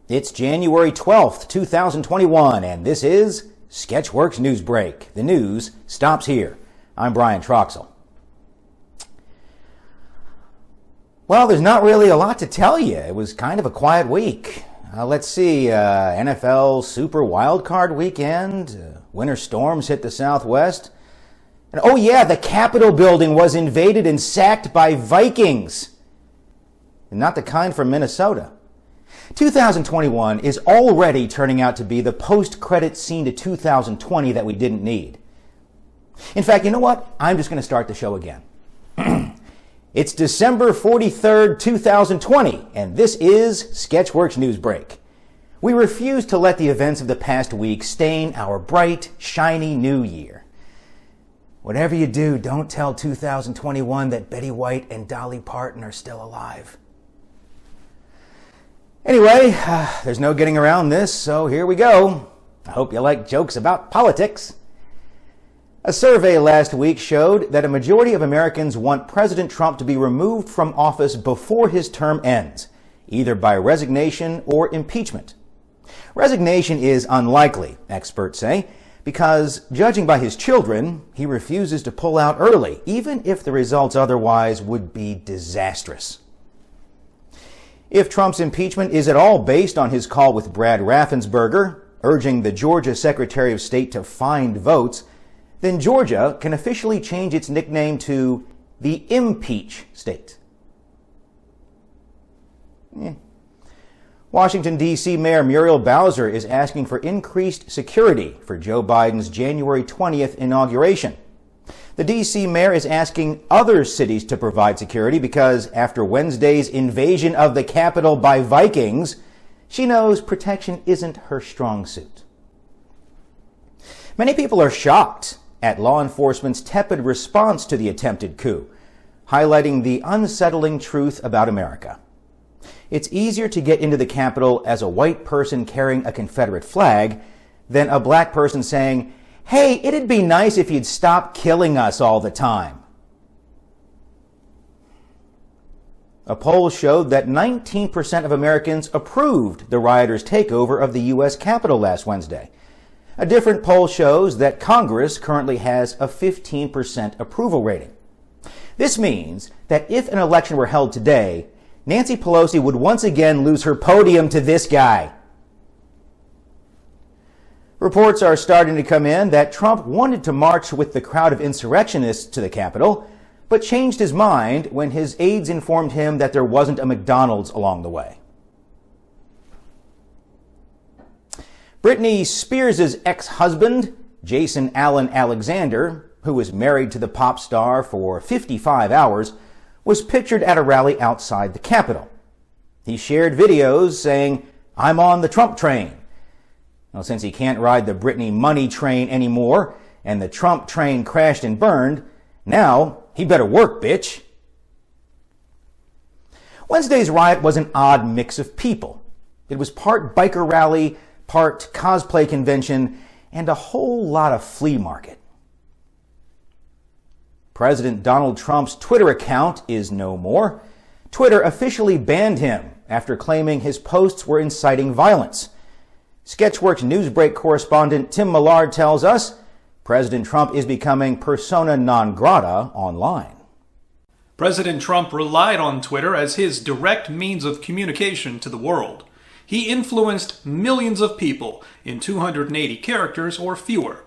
It's January 12th, 2021, and this is Sketchworks NewsBrake. The news stops here. I'm Brian Troxell. Well, there's not really a lot to tell you. It was kind of a quiet week. Let's see, NFL Super Wildcard Weekend, winter storms hit the Southwest. And oh yeah, the Capitol building was invaded and sacked by Vikings. And not the kind from Minnesota. 2021 is already turning out to be the post-credit scene to 2020 that we didn't need. In fact, you know what? I'm just going to start the show again. It's December 43rd, 2020, and this is Sketchworks NewsBrake. We refuse to let the events of the past week stain our bright, shiny new year. Whatever you do, don't tell 2021 that Betty White and Dolly Parton are still alive. Anyway, there's no getting around this, so here we go. I hope you like jokes about politics. A survey last week showed that a majority of Americans want President Trump to be removed from office before his term ends, either by resignation or impeachment. Resignation is unlikely, experts say, because, judging by his children, he refuses to pull out early, even if the results otherwise would be disastrous. If Trump's impeachment is at all based on his call with Brad Raffensperger, urging the Georgia Secretary of State to find votes, then Georgia can officially change its nickname to the Impeach State. Washington, D.C. Mayor Muriel Bowser is asking for increased security for Joe Biden's January 20th inauguration. The D.C. mayor is asking other cities to provide security because after Wednesday's invasion of the Capitol by Vikings, she knows protection isn't her strong suit. Many people are shocked at law enforcement's tepid response to the attempted coup, highlighting the unsettling truth about America. It's easier to get into the Capitol as a white person carrying a Confederate flag than a black person saying, "Hey, it'd be nice if you'd stop killing us all the time." A poll showed that 19% of Americans approved the rioters' takeover of the U.S. Capitol last Wednesday. A different poll shows that Congress currently has a 15% approval rating. This means that if an election were held today, Nancy Pelosi would once again lose her podium to this guy. Reports are starting to come in that Trump wanted to march with the crowd of insurrectionists to the Capitol, but changed his mind when his aides informed him that there wasn't a McDonald's along the way. Britney Spears' ex-husband, Jason Allen Alexander, who was married to the pop star for 55 hours, was pictured at a rally outside the Capitol. He shared videos saying, "I'm on the Trump train." Well, since he can't ride the Britney money train anymore, and the Trump train crashed and burned, now he better work, bitch. Wednesday's riot was an odd mix of people. It was part biker rally, part cosplay convention, and a whole lot of flea market. President Donald Trump's Twitter account is no more. Twitter officially banned him after claiming his posts were inciting violence. Sketchworks NewsBrake correspondent Tim Millard tells us President Trump is becoming persona non grata online. President Trump relied on Twitter as his direct means of communication to the world. He influenced millions of people in 280 characters or fewer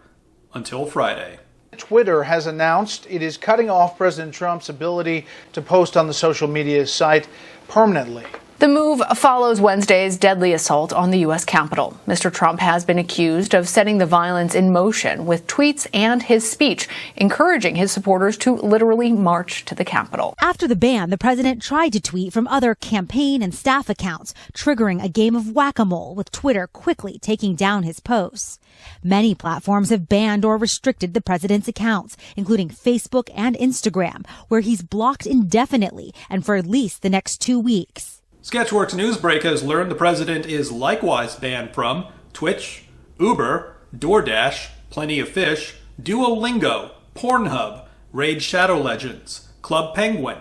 until Friday. Twitter has announced it is cutting off President Trump's ability to post on the social media site permanently. The move follows Wednesday's deadly assault on the U.S. Capitol. Mr. Trump has been accused of setting the violence in motion with tweets and his speech, encouraging his supporters to literally march to the Capitol. After the ban, the president tried to tweet from other campaign and staff accounts, triggering a game of whack-a-mole, with Twitter quickly taking down his posts. Many platforms have banned or restricted the president's accounts, including Facebook and Instagram, where he's blocked indefinitely and for at least the next 2 weeks. Sketchworks NewsBrake has learned the president is likewise banned from Twitch, Uber, DoorDash, Plenty of Fish, Duolingo, Pornhub, Raid Shadow Legends, Club Penguin,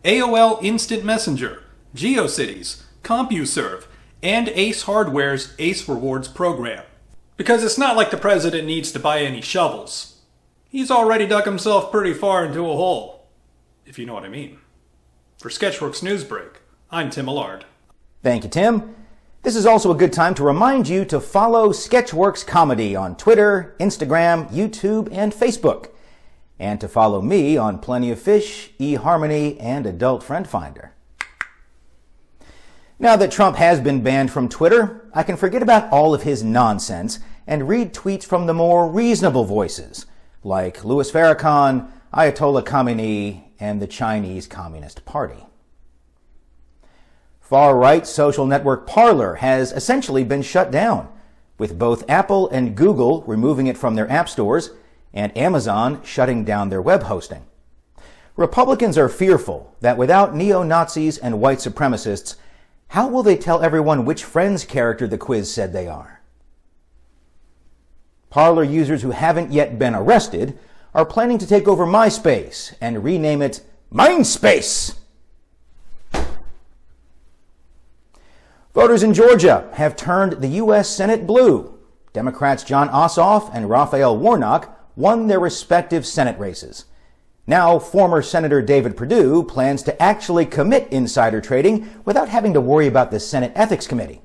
AOL Instant Messenger, GeoCities, CompuServe, and Ace Hardware's Ace Rewards program. Because it's not like the president needs to buy any shovels. He's already dug himself pretty far into a hole, if you know what I mean. For Sketchworks NewsBrake, I'm Tim Millard. Thank you, Tim. This is also a good time to remind you to follow Sketchworks Comedy on Twitter, Instagram, YouTube, and Facebook. And to follow me on Plenty of Fish, eHarmony, and Adult Friend Finder. Now that Trump has been banned from Twitter, I can forget about all of his nonsense and read tweets from the more reasonable voices, like Louis Farrakhan, Ayatollah Khamenei, and the Chinese Communist Party. Far-right social network Parler has essentially been shut down, with both Apple and Google removing it from their app stores and Amazon shutting down their web hosting. Republicans are fearful that without neo-Nazis and white supremacists, how will they tell everyone which Friends character the quiz said they are? Parler users who haven't yet been arrested are planning to take over MySpace and rename it Mindspace. Voters in Georgia have turned the U.S. Senate blue. Democrats John Ossoff and Raphael Warnock won their respective Senate races. Now, former Senator David Perdue plans to actually commit insider trading without having to worry about the Senate Ethics Committee.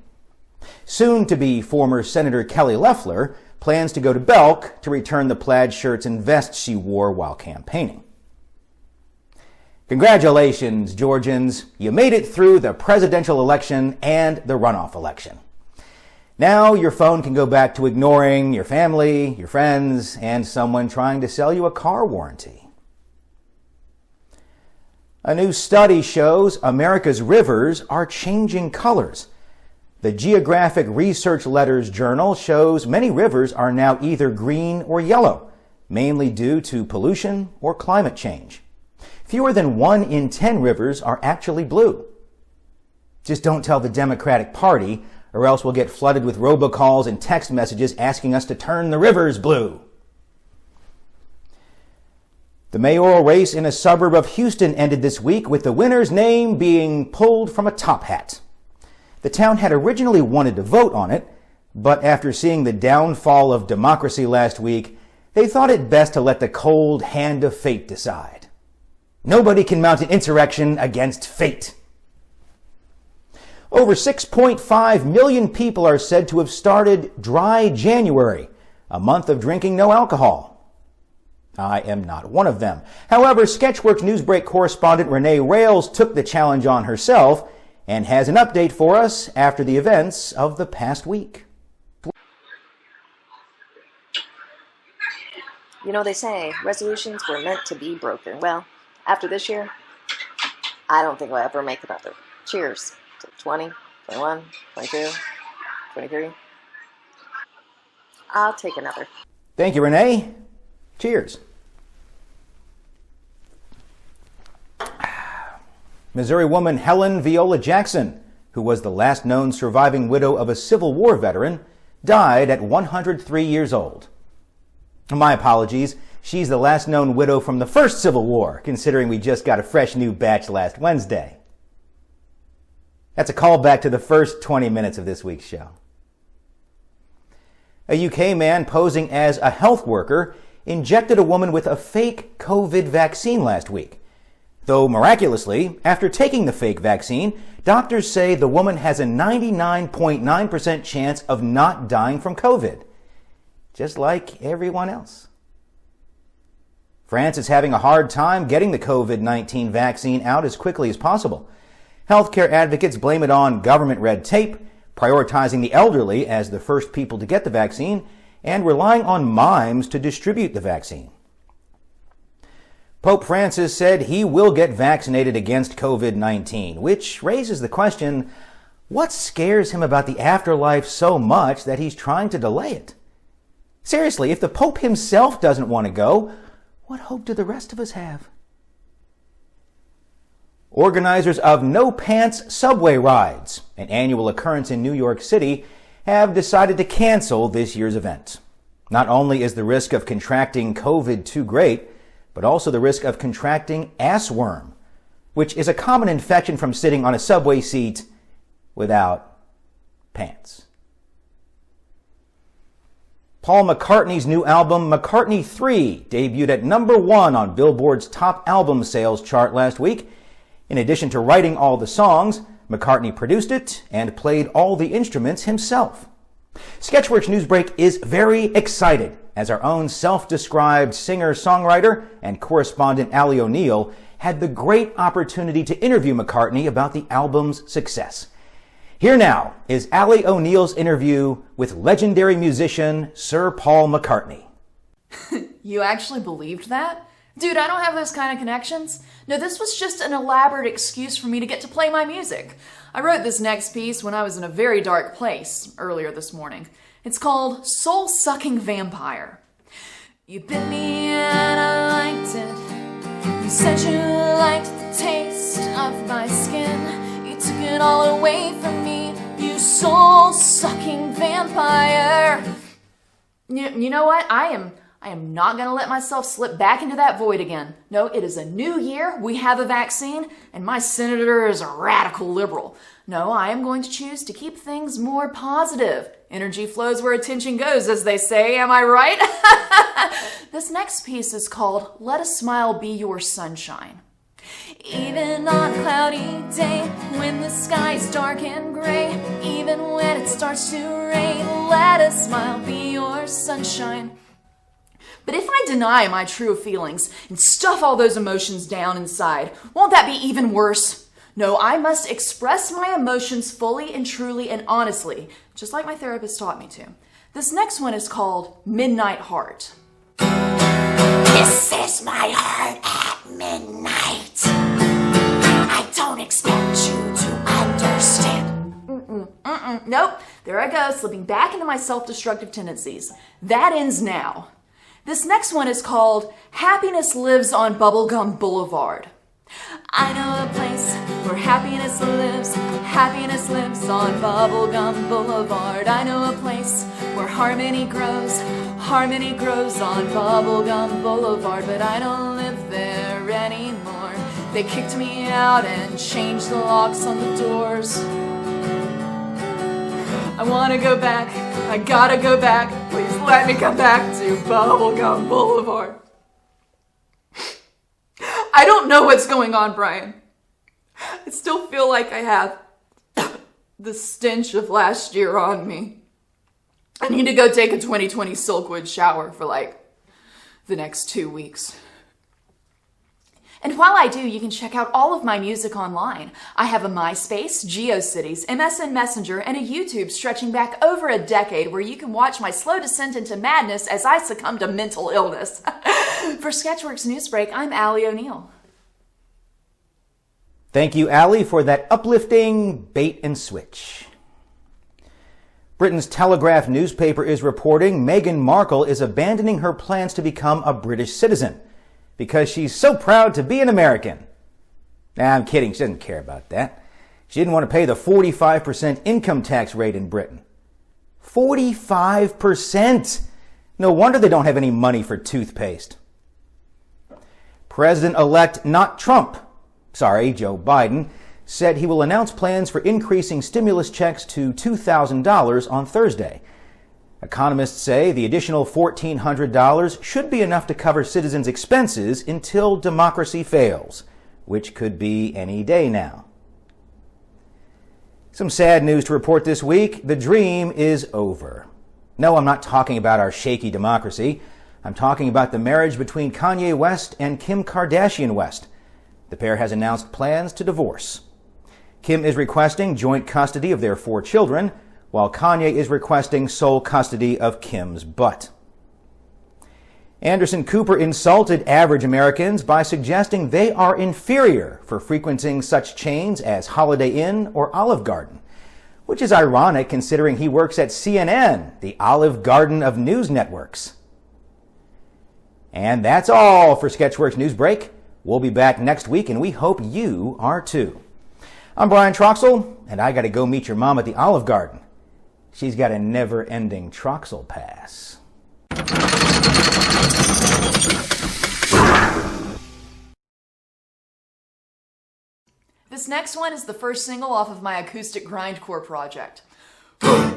Soon-to-be former Senator Kelly Loeffler plans to go to Belk to return the plaid shirts and vests she wore while campaigning. Congratulations, Georgians. You made it through the presidential election and the runoff election. Now your phone can go back to ignoring your family, your friends, and someone trying to sell you a car warranty. A new study shows America's rivers are changing colors. The Geographic Research Letters Journal shows many rivers are now either green or yellow, mainly due to pollution or climate change. Fewer than 1 in 10 rivers are actually blue. Just don't tell the Democratic Party, or else we'll get flooded with robocalls and text messages asking us to turn the rivers blue. The mayoral race in a suburb of Houston ended this week with the winner's name being pulled from a top hat. The town had originally wanted to vote on it, but after seeing the downfall of democracy last week, they thought it best to let the cold hand of fate decide. Nobody can mount an insurrection against fate. Over 6.5 million people are said to have started Dry January, a month of drinking no alcohol. I am not one of them. However, Sketchworks NewsBrake correspondent Renee Rales took the challenge on herself and has an update for us after the events of the past week. You know, they say resolutions were meant to be broken. Well, after this year, I don't think I'll ever make another. Cheers to 20, 21, 22, 23. I'll take another. Thank you, Renee. Cheers. Missouri woman Helen Viola Jackson, who was the last known surviving widow of a Civil War veteran, died at 103 years old. My apologies. She's the last known widow from the first Civil War, considering we just got a fresh new batch last Wednesday. That's a callback to the first 20 minutes of this week's show. A UK man posing as a health worker injected a woman with a fake COVID vaccine last week. Though miraculously, after taking the fake vaccine, doctors say the woman has a 99.9% chance of not dying from COVID, just like everyone else. France is having a hard time getting the COVID-19 vaccine out as quickly as possible. Healthcare advocates blame it on government red tape, prioritizing the elderly as the first people to get the vaccine, and relying on mimes to distribute the vaccine. Pope Francis said he will get vaccinated against COVID-19, which raises the question, what scares him about the afterlife so much that he's trying to delay it? Seriously, if the Pope himself doesn't want to go, what hope do the rest of us have? Organizers of No Pants subway rides, an annual occurrence in New York City, have decided to cancel this year's event. Not only is the risk of contracting COVID too great, but also the risk of contracting assworm, which is a common infection from sitting on a subway seat without pants. Paul McCartney's new album, McCartney 3, debuted at #1 on Billboard's top album sales chart last week. In addition to writing all the songs, McCartney produced it and played all the instruments himself. Sketchworks NewsBrake is very excited as our own self-described singer-songwriter and correspondent Allie O'Neill had the great opportunity to interview McCartney about the album's success. Here now is Allie O'Neill's interview with legendary musician Sir Paul McCartney. You actually believed that? Dude, I don't have those kind of connections. No, this was just an elaborate excuse for me to get to play my music. I wrote this next piece when I was in a very dark place earlier this morning. It's called Soul-Sucking Vampire. You bit me and I liked it. You said you liked the taste of my skin. You took it all away from me, you soul-sucking vampire. You know what? I am not going to let myself slip back into that void again. No, it is a new year, we have a vaccine, and my senator is a radical liberal. No, I am going to choose to keep things more positive. Energy flows where attention goes, as they say. Am I right? This next piece is called Let a Smile Be Your Sunshine. Even on a cloudy day, when the sky's dark and gray, even when it starts to rain, let a smile be your sunshine. But if I deny my true feelings and stuff all those emotions down inside, won't that be even worse? No, I must express my emotions fully and truly and honestly, just like my therapist taught me to. This next one is called Midnight Heart. This is my heart at midnight. I don't expect you to understand. Nope, there I go, slipping back into my self-destructive tendencies. That ends now. This next one is called Happiness Lives on Bubblegum Boulevard. I know a place where happiness lives on Bubblegum Boulevard. I know a place where harmony grows on Bubblegum Boulevard, but I don't live there anymore. They kicked me out and changed the locks on the doors. I want to go back, I gotta go back, please let me come back to Bubblegum Boulevard. I don't know what's going on, Brian. I still feel like I have the stench of last year on me. I need to go take a 2020 Silkwood shower for like the next 2 weeks. And while I do, you can check out all of my music online. I have a MySpace, GeoCities, MSN Messenger, and a YouTube stretching back over a decade where you can watch my slow descent into madness as I succumb to mental illness. For Sketchworks NewsBrake, I'm Allie O'Neill. Thank you, Allie, for that uplifting bait and switch. Britain's Telegraph newspaper is reporting Meghan Markle is abandoning her plans to become a British citizen because she's so proud to be an American. Nah, I'm kidding. She doesn't care about that. She didn't want to pay the 45% income tax rate in Britain. 45%! No wonder they don't have any money for toothpaste. President-elect not Trump, Joe Biden, said he will announce plans for increasing stimulus checks to $2,000 on Thursday. Economists say the additional $1,400 should be enough to cover citizens' expenses until democracy fails, which could be any day now. Some sad news to report this week. The dream is over. No, I'm not talking about our shaky democracy. I'm talking about the marriage between Kanye West and Kim Kardashian West. The pair has announced plans to divorce. Kim is requesting joint custody of their 4 children, while Kanye is requesting sole custody of Kim's butt. Anderson Cooper insulted average Americans by suggesting they are inferior for frequenting such chains as Holiday Inn or Olive Garden, which is ironic considering he works at CNN, the Olive Garden of news networks. And that's all for Sketchworks NewsBrake. We'll be back next week, and we hope you are too. I'm Brian Troxel, and I got to go meet your mom at the Olive Garden. She's got a never-ending Troxel pass. This next one is the first single off of my acoustic grindcore project. go.